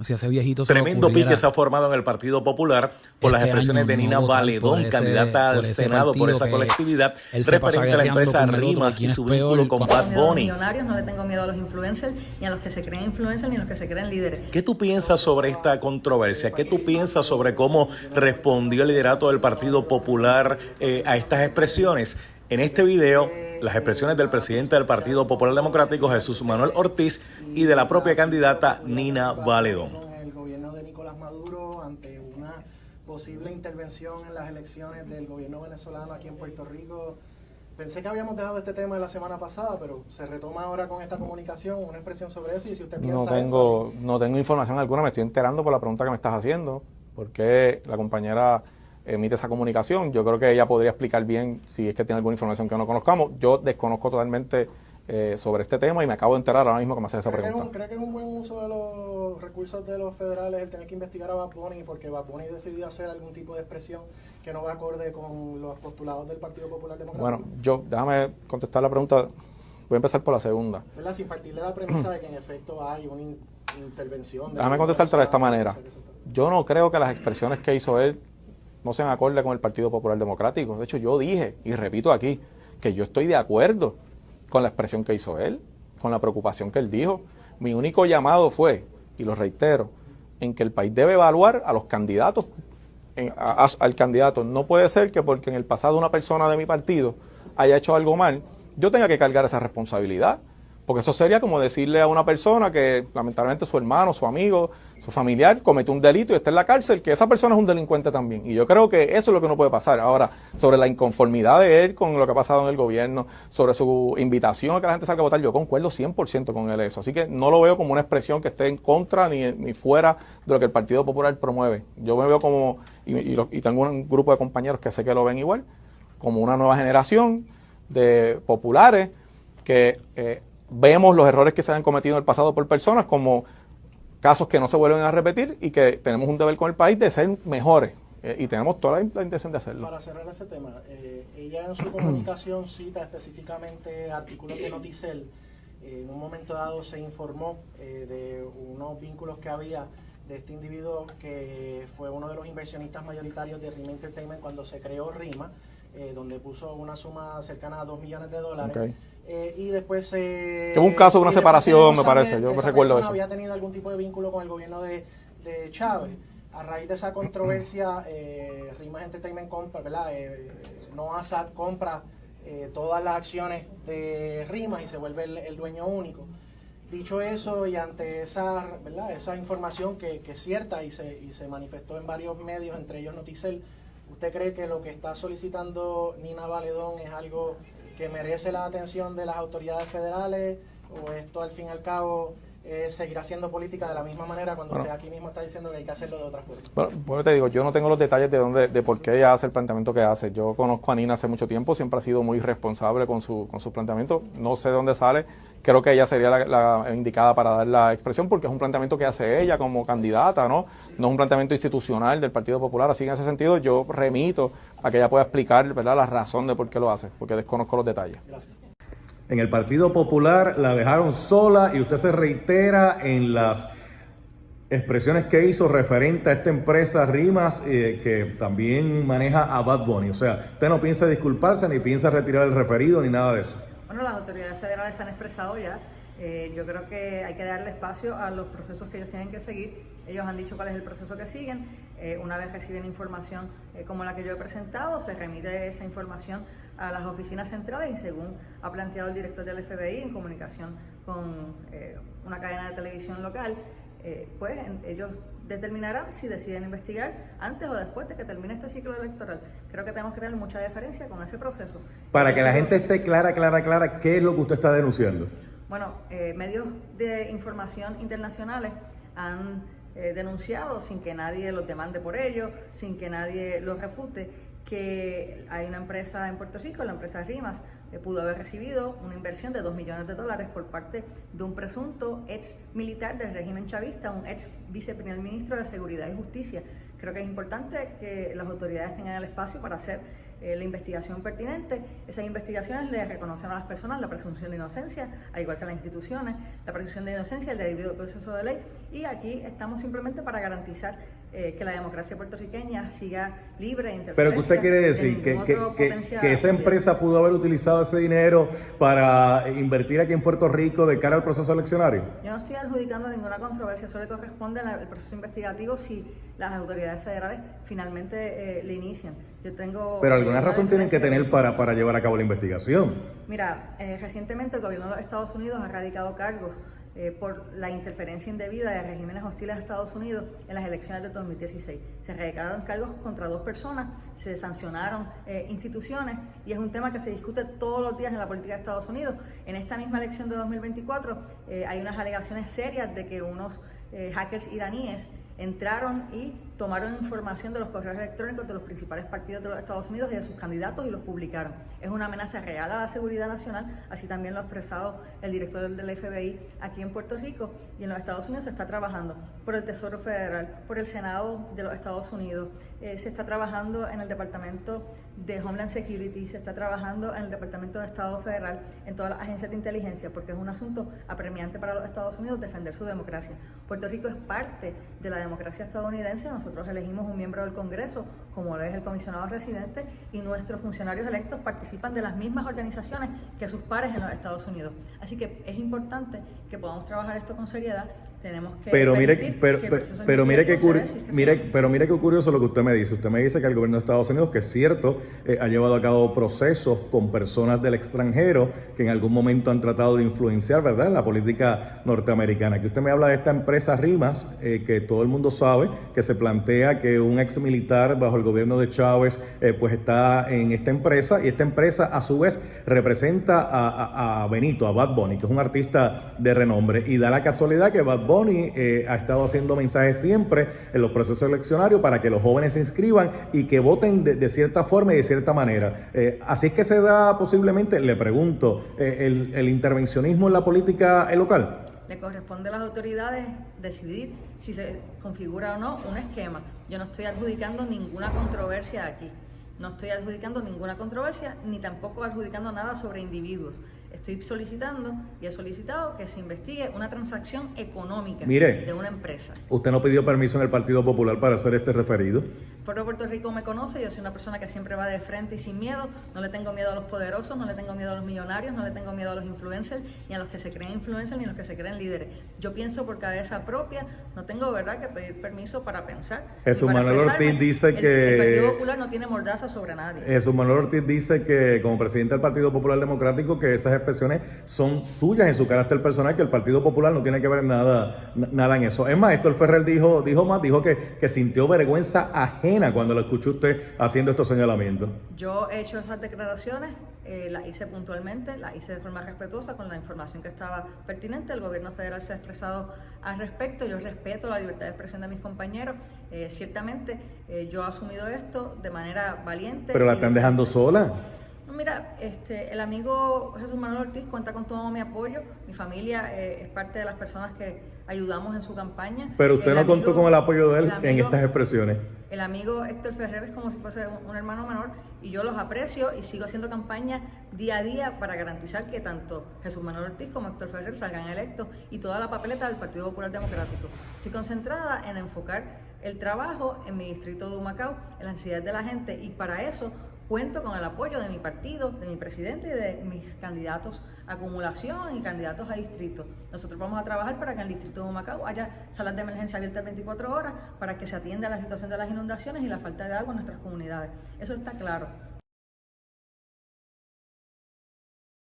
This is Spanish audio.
Si a ese viejito se le Tremendo ocurriera pique se ha formado en el Partido Popular por las este expresiones año de no Nina votar Valedón, por candidata al ese Senado por partido, esa que colectividad, él se pasa referente a la guerreando empresa con el otro de Rimas y quién es su peor. vínculo con Bad No le tengo miedo a los Bunny. millonarios, no le tengo miedo a los influencers, ni a los que se creen influencers, ni a los que se creen líderes. ¿Qué tú piensas sobre esta controversia? ¿Qué tú piensas sobre cómo respondió el liderato del Partido Popular a estas expresiones? En este video, las expresiones del presidente del Partido Popular Democrático, Jesús Manuel Ortiz, y de la propia candidata Nina Valedón. El gobierno de Nicolás Maduro ante una posible intervención en las elecciones del gobierno venezolano aquí en Puerto Rico. Pensé que habíamos dejado este tema la semana pasada, pero se retoma ahora con esta comunicación, una expresión sobre eso. Y si usted piensa no tengo información alguna, me estoy enterando por la pregunta que me estás haciendo, porque la compañera emite esa comunicación. Yo creo que ella podría explicar bien si es que tiene alguna información que no conozcamos. Yo desconozco totalmente sobre este tema y me acabo de enterar ahora mismo que me hace esa pregunta. ¿Cree que es un buen uso de los recursos de los federales el tener que investigar a Bad Bunny porque Bad Bunny decidió hacer algún tipo de expresión que no va acorde con los postulados del Partido Popular Democrático? Bueno, déjame contestar la pregunta. Voy a empezar por la segunda. ¿Verdad? Sin partir de la premisa de que en efecto hay una intervención. Déjame contestarte de esta manera. Yo no creo que las expresiones que hizo él no sean acorde con el Partido Popular Democrático. De hecho, yo dije, y repito aquí, que yo estoy de acuerdo con la expresión que hizo él, con la preocupación que él dijo. Mi único llamado fue, y lo reitero, en que el país debe evaluar a los candidatos, al candidato. No puede ser que porque en el pasado una persona de mi partido haya hecho algo mal, yo tenga que cargar esa responsabilidad. Porque eso sería como decirle a una persona que lamentablemente su hermano, su amigo, su familiar cometió un delito y está en la cárcel, que esa persona es un delincuente también. Y yo creo que eso es lo que no puede pasar. Ahora, sobre la inconformidad de él con lo que ha pasado en el gobierno, sobre su invitación a que la gente salga a votar, yo concuerdo 100% con él eso. Así que no lo veo como una expresión que esté en contra ni fuera de lo que el Partido Popular promueve. Yo me veo como, y tengo un grupo de compañeros que sé que lo ven igual, como una nueva generación de populares que vemos los errores que se han cometido en el pasado por personas como casos que no se vuelven a repetir y que tenemos un deber con el país de ser mejores y tenemos toda la intención de hacerlo. Para cerrar ese tema, ella en su comunicación cita específicamente artículos de Noticel. En un momento dado se informó de unos vínculos que había de este individuo que fue uno de los inversionistas mayoritarios de Rima Entertainment cuando se creó Rima, donde puso una suma cercana a $2 millones. Okay. Y después que hubo un caso de una separación, me parece, yo me recuerdo eso. Había tenido algún tipo de vínculo con el gobierno de Chávez. A raíz de esa controversia, Rimas Entertainment compra, ¿verdad? Noah Sad compra todas las acciones de Rimas y se vuelve el dueño único. Dicho eso, y ante esa, ¿verdad?, esa información que es cierta y se manifestó en varios medios, entre ellos Noticel, ¿usted cree que lo que está solicitando Nina Valedón es algo que merece la atención de las autoridades federales, o esto al fin y al cabo seguirá siendo política de la misma manera cuando usted aquí mismo está diciendo que hay que hacerlo de otra forma? Bueno, te digo, yo no tengo los detalles de por qué ella hace el planteamiento que hace. Yo conozco a Nina hace mucho tiempo, siempre ha sido muy responsable con su planteamiento. No sé de dónde sale, creo que ella sería la indicada para dar la expresión porque es un planteamiento que hace ella como candidata, ¿no? No es un planteamiento institucional del Partido Popular, así que en ese sentido yo remito a que ella pueda explicar, ¿verdad?, la razón de por qué lo hace, porque desconozco los detalles. Gracias. En el Partido Popular la dejaron sola y usted se reitera en las expresiones que hizo referente a esta empresa Rimas que también maneja a Bad Bunny. O sea, usted no piensa disculparse ni piensa retirar el referido ni nada de eso. Bueno, las autoridades federales se han expresado ya. Yo creo que hay que darle espacio a los procesos que ellos tienen que seguir. Ellos han dicho cuál es el proceso que siguen. Una vez reciben información como la que yo he presentado, se remite esa información a las oficinas centrales y según ha planteado el director del FBI en comunicación con una cadena de televisión local, pues ellos determinarán si deciden investigar antes o después de que termine este ciclo electoral. Creo que tenemos que tener mucha deferencia con ese proceso. Para que la gente esté clara, ¿qué es lo que usted está denunciando? Bueno, medios de información internacionales han denunciado, sin que nadie los demande por ello, sin que nadie los refute, que hay una empresa en Puerto Rico, la empresa Rimas, pudo haber recibido una inversión de $2 millones por parte de un presunto ex militar del régimen chavista, un ex viceprimer ministro de Seguridad y Justicia. Creo que es importante que las autoridades tengan el espacio para hacer la investigación pertinente. Esas investigaciones le reconocen a las personas la presunción de inocencia, al igual que a las instituciones, la presunción de inocencia, el debido proceso de ley, y aquí estamos simplemente para garantizar que la democracia puertorriqueña siga libre de interferencia. Pero que usted quiere decir que esa empresa pudo haber utilizado ese dinero para invertir aquí en Puerto Rico de cara al proceso eleccionario. Yo no estoy adjudicando ninguna controversia, eso le corresponde al proceso investigativo si las autoridades federales finalmente le inician. Pero alguna razón tienen que tener para llevar a cabo la investigación. Mira, recientemente el gobierno de los Estados Unidos ha radicado cargos por la interferencia indebida de regímenes hostiles a Estados Unidos en las elecciones de 2016. Se radicaron cargos contra 2 personas, se sancionaron instituciones y es un tema que se discute todos los días en la política de Estados Unidos. En esta misma elección de 2024 hay unas alegaciones serias de que unos hackers iraníes entraron y tomaron información de los correos electrónicos de los principales partidos de los Estados Unidos y de sus candidatos y los publicaron. Es una amenaza real a la seguridad nacional, así también lo ha expresado el director del FBI aquí en Puerto Rico, y en los Estados Unidos se está trabajando por el Tesoro Federal, por el Senado de los Estados Unidos, se está trabajando en el Departamento de Homeland Security, se está trabajando en el Departamento de Estado Federal, en todas las agencias de inteligencia, porque es un asunto apremiante para los Estados Unidos defender su democracia. Puerto Rico es parte de la democracia estadounidense. Nosotros elegimos un miembro del Congreso, como lo es el comisionado residente, y nuestros funcionarios electos participan de las mismas organizaciones que sus pares en los Estados Unidos. Así que es importante que podamos trabajar esto con seriedad. Tenemos que pero mire qué curioso lo que usted me dice. Usted me dice que el gobierno de Estados Unidos, que es cierto, ha llevado a cabo procesos con personas del extranjero que en algún momento han tratado de influenciar, ¿verdad?, en la política norteamericana. Que usted me habla de esta empresa RIMAS, que todo el mundo sabe que se plantea que un ex militar bajo el gobierno de Chávez pues está en esta empresa, y esta empresa a su vez representa a Benito, a Bad Bunny, que es un artista de renombre, y da la casualidad que Bad Bunny ha estado haciendo mensajes siempre en los procesos eleccionarios para que los jóvenes se inscriban y que voten de cierta forma y de cierta manera. Así es que se da posiblemente, le pregunto, el intervencionismo en la política local. Le corresponde a las autoridades decidir si se configura o no un esquema. Yo no estoy adjudicando ninguna controversia aquí. No estoy adjudicando ninguna controversia, ni tampoco adjudicando nada sobre individuos. Estoy solicitando y he solicitado que se investigue una transacción económica de una empresa. ¿Usted no pidió permiso en el Partido Popular para hacer este referido? Puerto Rico me conoce, yo soy una persona que siempre va de frente y sin miedo. No le tengo miedo a los poderosos, no le tengo miedo a los millonarios, no le tengo miedo a los influencers, ni a los que se creen influencers, ni a los que se creen líderes. Yo pienso por cabeza propia, no tengo, ¿verdad?, que pedir permiso para pensar. Jesús Manuel Ortiz dice que... El Partido Popular no tiene mordaza sobre nadie. Jesús Manuel Ortiz dice que, como presidente del Partido Popular Democrático, que esas expresiones son suyas en su carácter personal, que el Partido Popular no tiene que ver nada en eso. Es más, Héctor Ferrer dijo que sintió vergüenza ajena cuando lo escuchó usted haciendo estos señalamientos. Yo he hecho esas declaraciones, las hice puntualmente, las hice de forma respetuosa con la información que estaba pertinente. El gobierno federal se ha expresado al respecto. Yo respeto la libertad de expresión de mis compañeros. Ciertamente yo he asumido esto de manera valiente. ¿Pero la están dejando sola? Mira, el amigo Jesús Manuel Ortiz cuenta con todo mi apoyo. Mi familia es parte de las personas que ayudamos en su campaña. Pero usted no contó con el apoyo de él en estas expresiones. El amigo Héctor Ferrer es como si fuese un hermano menor, y yo los aprecio y sigo haciendo campaña día a día para garantizar que tanto Jesús Manuel Ortiz como Héctor Ferrer salgan electos, y toda la papeleta del Partido Popular Democrático. Estoy concentrada en enfocar el trabajo en mi distrito de Humacao, en las necesidades de la gente, y para eso cuento con el apoyo de mi partido, de mi presidente y de mis candidatos a acumulación y candidatos a distrito. Nosotros vamos a trabajar para que en el distrito de Humacao haya salas de emergencia abiertas 24 horas para que se atienda la situación de las inundaciones y la falta de agua en nuestras comunidades. Eso está claro.